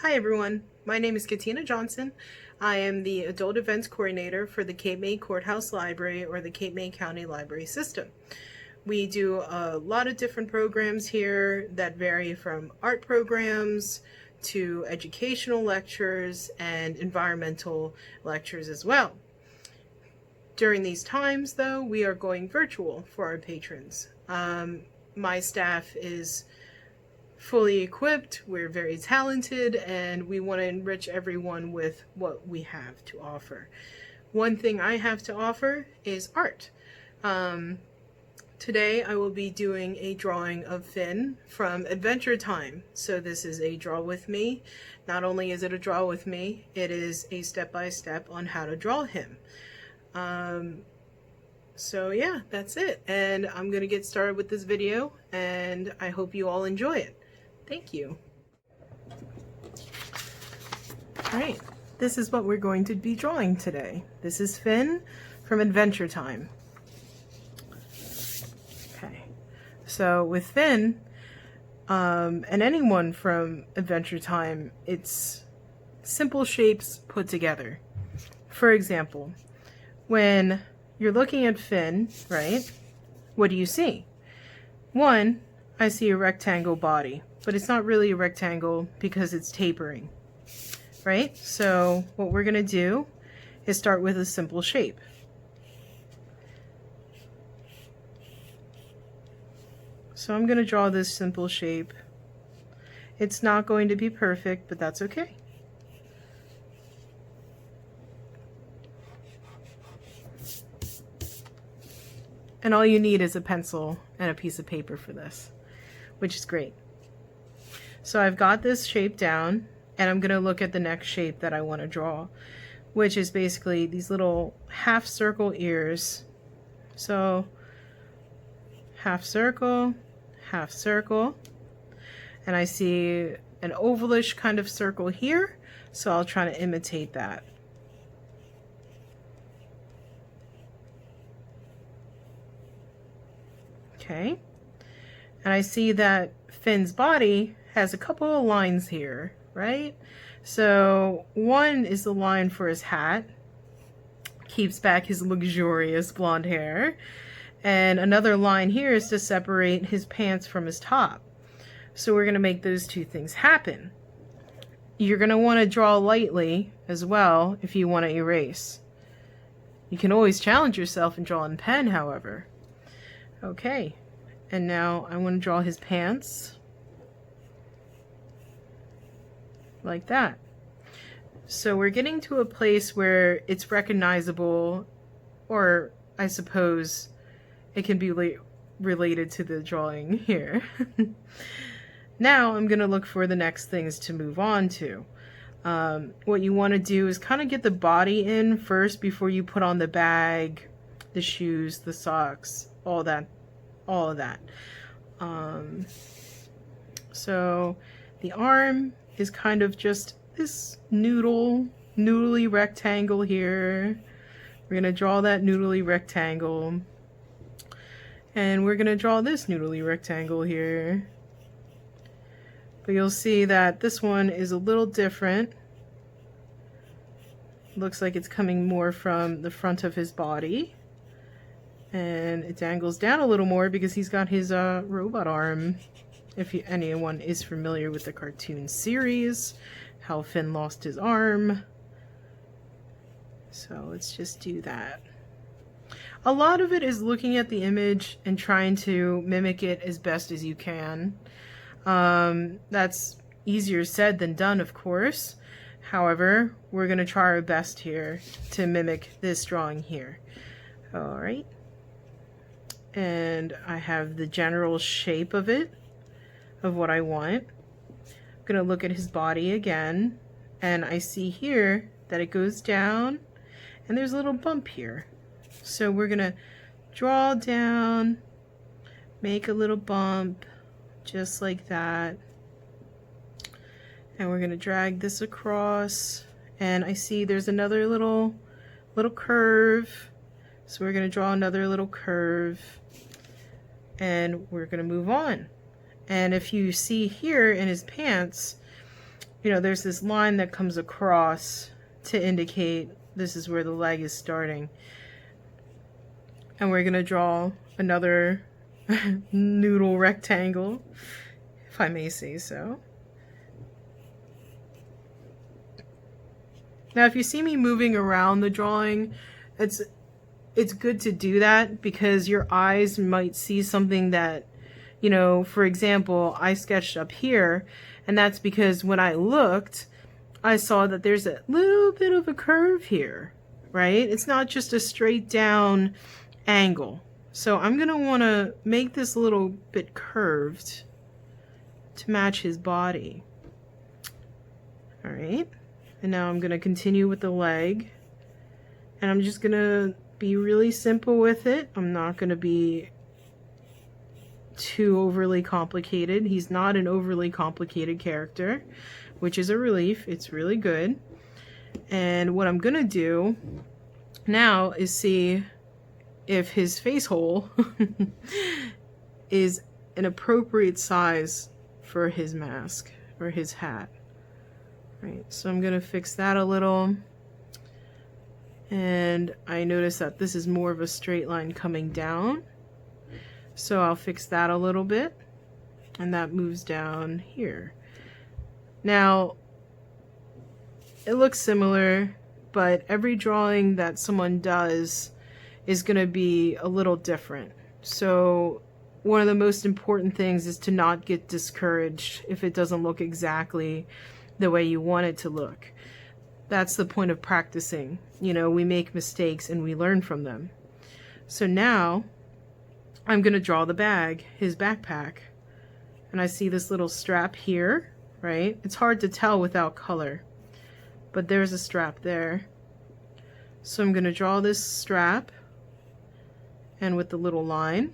Hi everyone, my name is Katina Johnson. I am the Adult Events Coordinator for the Cape May Courthouse Library, or the Cape May County Library System. We do a lot of different programs here that vary from art programs to educational lectures and environmental lectures as well. During these times though, we are going virtual for our patrons. My staff is fully equipped, we're very talented, and we want to enrich everyone with what we have to offer. One thing I have to offer is art. Today I will be doing a drawing of Finn from Adventure Time. So this is a draw with me. Not only is it a draw with me, it is a step-by-step on how to draw him. So yeah, that's it. And I'm going to get started with this video, and I hope you all enjoy it. Thank you. Alright, this is what we're going to be drawing today. This is Finn from Adventure Time. Okay, so with Finn, and anyone from Adventure Time, it's simple shapes put together. For example, when you're looking at Finn, right, what do you see? One, I see a rectangle body. But it's not really a rectangle because it's tapering, right? So what we're going to do is start with a simple shape. So I'm going to draw this simple shape. It's not going to be perfect, but that's okay. And all you need is a pencil and a piece of paper for this, which is great. So I've got this shape down, and I'm going to look at the next shape that I want to draw, which is basically these little half circle ears. So half circle, and I see an ovalish kind of circle here, so I'll try to imitate that. Okay, and I see that Finn's body has a couple of lines here, right? So one is the line for his hat, keeps back his luxurious blonde hair, and another line here is to separate his pants from his top. So we're going to make those two things happen. You're going to want to draw lightly as well if you want to erase. You can always challenge yourself and draw in pen, however. Okay, and now I want to draw his pants. Like that. So we're getting to a place where it's recognizable, or I suppose it can be related to the drawing here. Now I'm going to look for the next things to move on to. What you want to do is kind of get the body in first before you put on the bag, the shoes, the socks, all of that. So the arm is kind of just this noodly rectangle here. We're going to draw that noodly rectangle. And we're going to draw this noodly rectangle here. But you'll see that this one is a little different. Looks like it's coming more from the front of his body. And it dangles down a little more because he's got his robot arm. If anyone is familiar with the cartoon series, how Finn lost his arm. So let's just do that. A lot of it is looking at the image and trying to mimic it as best as you can. That's easier said than done, of course. However, we're going to try our best here to mimic this drawing here. Alright. And I have the general shape of it, of what I want. I'm going to look at his body again, and I see here that it goes down, and there's a little bump here. So we're going to draw down, make a little bump, just like that. And we're going to drag this across, and I see there's another little curve. So we're going to draw another little curve, and we're going to move on. And if you see here in his pants, you know, there's this line that comes across to indicate this is where the leg is starting. And we're going to draw another noodle rectangle, if I may say so. Now, if you see me moving around the drawing, it's good to do that because your eyes might see something that, you know, for example, I sketched up here, and that's because when I looked, I saw that there's a little bit of a curve here, right? It's not just a straight down angle. So I'm going to want to make this a little bit curved to match his body. All right. And now I'm going to continue with the leg. And I'm just going to be really simple with it. I'm not going to be too overly complicated. He's not an overly complicated character, which is a relief. It's really good. And what I'm going to do now is see if his face hole is an appropriate size for his mask or his hat. Right, so I'm going to fix that a little. And I notice that this is more of a straight line coming down. So I'll fix that a little bit. And that moves down here. Now, it looks similar, but every drawing that someone does is going to be a little different. So one of the most important things is to not get discouraged if it doesn't look exactly the way you want it to look. That's the point of practicing. You know, we make mistakes and we learn from them. So now I'm going to draw the bag, his backpack. And I see this little strap here, right? It's hard to tell without color, but there's a strap there. So I'm going to draw this strap and with the little line.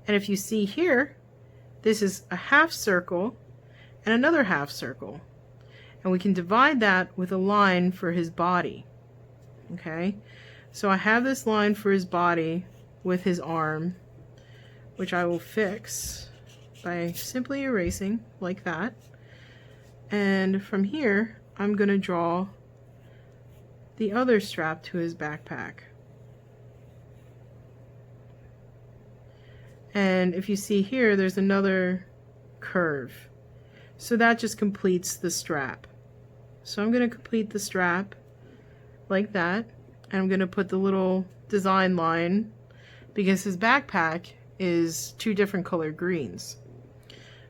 And if you see here, this is a half circle and another half circle. And we can divide that with a line for his body. Okay, so I have this line for his body with his arm, which I will fix by simply erasing like that. And from here, I'm going to draw the other strap to his backpack. And if you see here, there's another curve. So that just completes the strap. So I'm going to complete the strap like that. And I'm going to put the little design line because his backpack is two different color greens.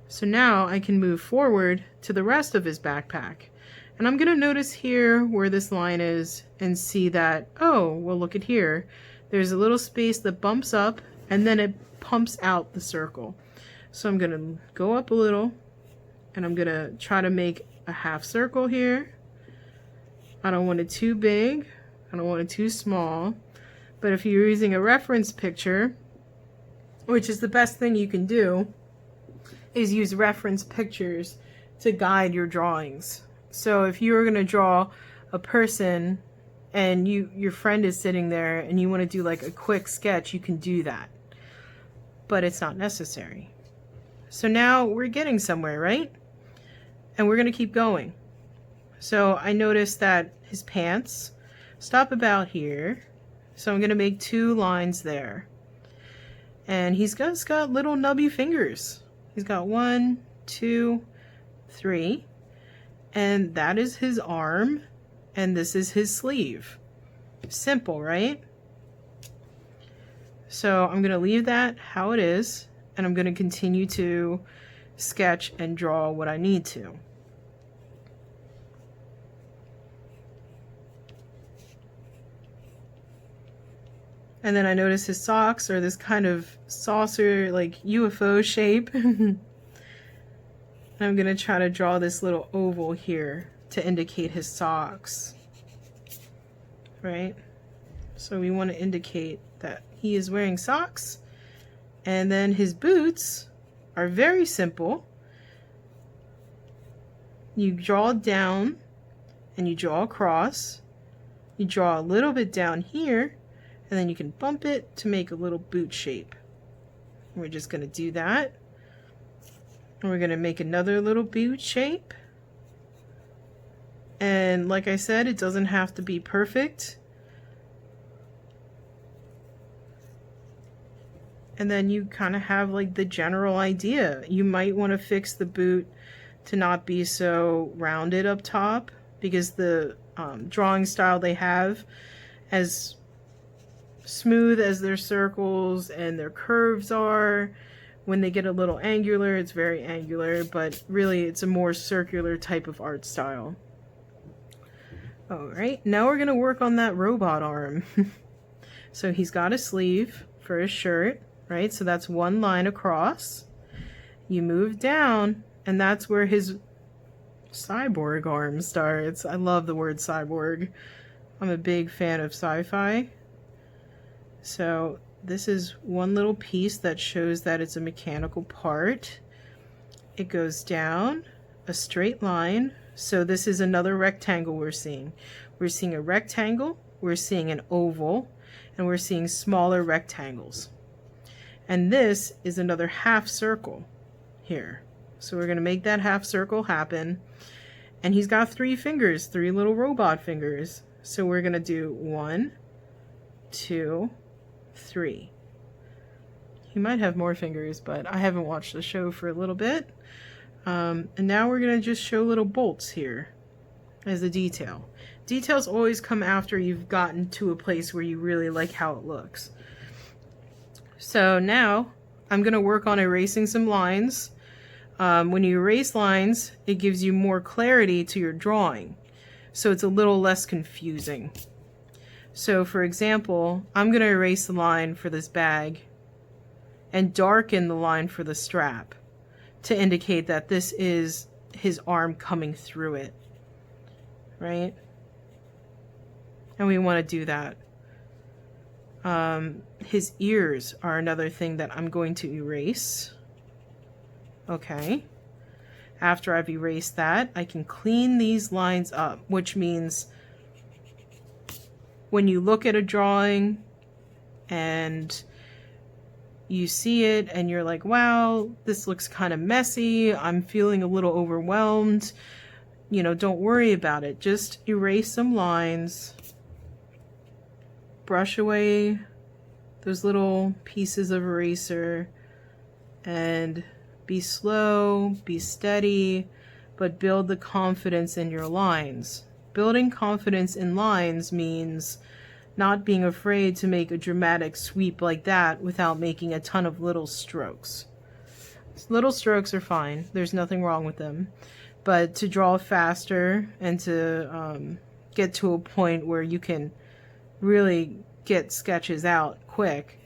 So now I can move forward to the rest of his backpack. And I'm going to notice here where this line is and see that, oh, well, look at here. There's a little space that bumps up and then it pumps out the circle. So I'm going to go up a little and I'm going to try to make a half circle here. I don't want it too big. I don't want it too small. But if you're using a reference picture, which is the best thing you can do, is use reference pictures to guide your drawings. So if you're going to draw a person and your friend is sitting there and you want to do like a quick sketch, you can do that. But it's not necessary. So now we're getting somewhere, right? And we're going to keep going. So I noticed that his pants stop about here. So I'm going to make two lines there. And he's got little nubby fingers. He's got 1, 2, 3. And that is his arm. And this is his sleeve. Simple, right? So I'm going to leave that how it is. And I'm going to continue to sketch and draw what I need to. And then I notice his socks are this kind of saucer, like UFO shape. I'm going to try to draw this little oval here to indicate his socks. Right? So we want to indicate that he is wearing socks. And then his boots are very simple. You draw down and you draw across. You draw a little bit down here. And then you can bump it to make a little boot shape. We're just going to do that. And we're going to make another little boot shape And like I said, it doesn't have to be perfect. And then you kind of have like the general idea. You might want to fix the boot to not be so rounded up top, because the drawing style they have, as smooth as their circles and their curves are, when they get a little angular, it's very angular, but really it's a more circular type of art style. Alright, now we're going to work on that robot arm. So he's got a sleeve for his shirt, right? So that's one line across. You move down, and that's where his cyborg arm starts. I love the word cyborg. I'm a big fan of sci-fi. So this is one little piece that shows that it's a mechanical part. It goes down a straight line. So this is another rectangle we're seeing. We're seeing a rectangle, we're seeing an oval, and we're seeing smaller rectangles. And this is another half circle here. So we're going to make that half circle happen. And he's got 3 fingers, 3 little robot fingers. So we're going to do 1, 2, 3. He might have more fingers, but I haven't watched the show for a little bit. And now we're going to just show little bolts here as a detail. Details always come after you've gotten to a place where you really like how it looks. So now I'm going to work on erasing some lines. When you erase lines, it gives you more clarity to your drawing, so it's a little less confusing. So for example, I'm going to erase the line for this bag and darken the line for the strap to indicate that this is his arm coming through it, right? And we want to do that. His ears are another thing that I'm going to erase. Okay. After I've erased that, I can clean these lines up, which means when you look at a drawing and you see it and you're like, wow, this looks kind of messy, I'm feeling a little overwhelmed, you know, don't worry about it. Just erase some lines, brush away those little pieces of eraser, and be slow, be steady, but build the confidence in your lines. Building confidence in lines means not being afraid to make a dramatic sweep like that without making a ton of little strokes. Little strokes are fine. There's nothing wrong with them. But to draw faster and to get to a point where you can really get sketches out quick,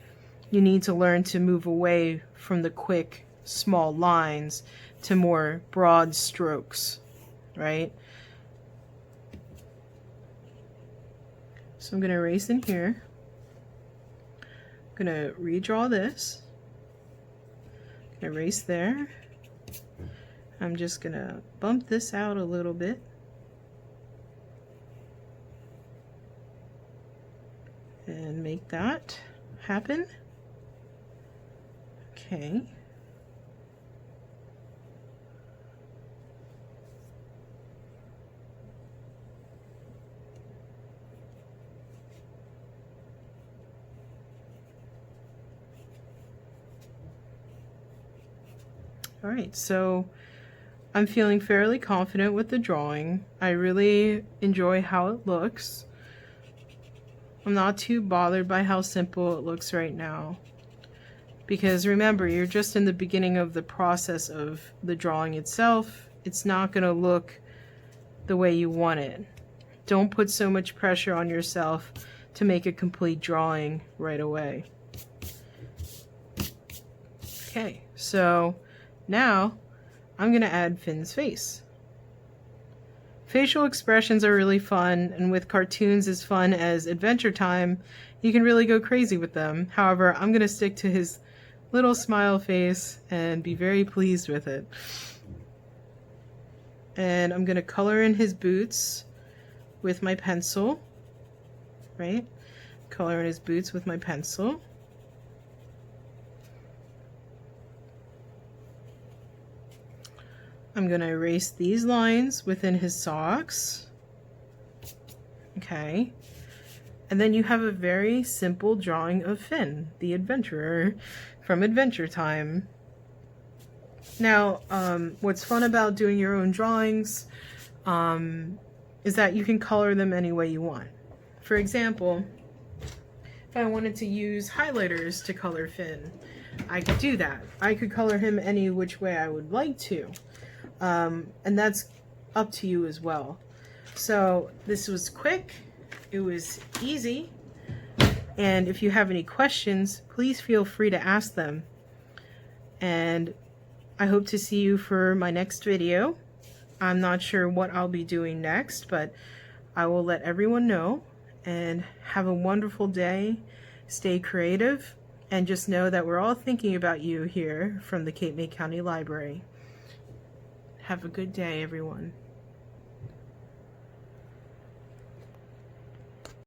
you need to learn to move away from the quick, small lines to more broad strokes, right? So I'm going to erase in here. I'm going to redraw this. Erase there. I'm just going to bump this out a little bit. And make that happen. Okay. Alright, so I'm feeling fairly confident with the drawing. I really enjoy how it looks. I'm not too bothered by how simple it looks right now. Because remember, you're just in the beginning of the process of the drawing itself. It's not going to look the way you want it. Don't put so much pressure on yourself to make a complete drawing right away. Okay, so now I'm going to add Finn's face. Facial expressions are really fun, and with cartoons as fun as Adventure Time, you can really go crazy with them. However, I'm going to stick to his little smile face and be very pleased with it. And I'm going to color in his boots with my pencil, right? Color in his boots with my pencil. I'm going to erase these lines within his socks. Okay. And then you have a very simple drawing of Finn, the adventurer from Adventure Time. Now, what's fun about doing your own drawings is that you can color them any way you want. For example, if I wanted to use highlighters to color Finn, I could do that. I could color him any which way I would like to. And that's up to you as well. So this was quick, it was easy, and if you have any questions, please feel free to ask them. And I hope to see you for my next video. I'm not sure what I'll be doing next, but I will let everyone know. And have a wonderful day, stay creative, and just know that we're all thinking about you here from the Cape May County Library. Have a good day, everyone.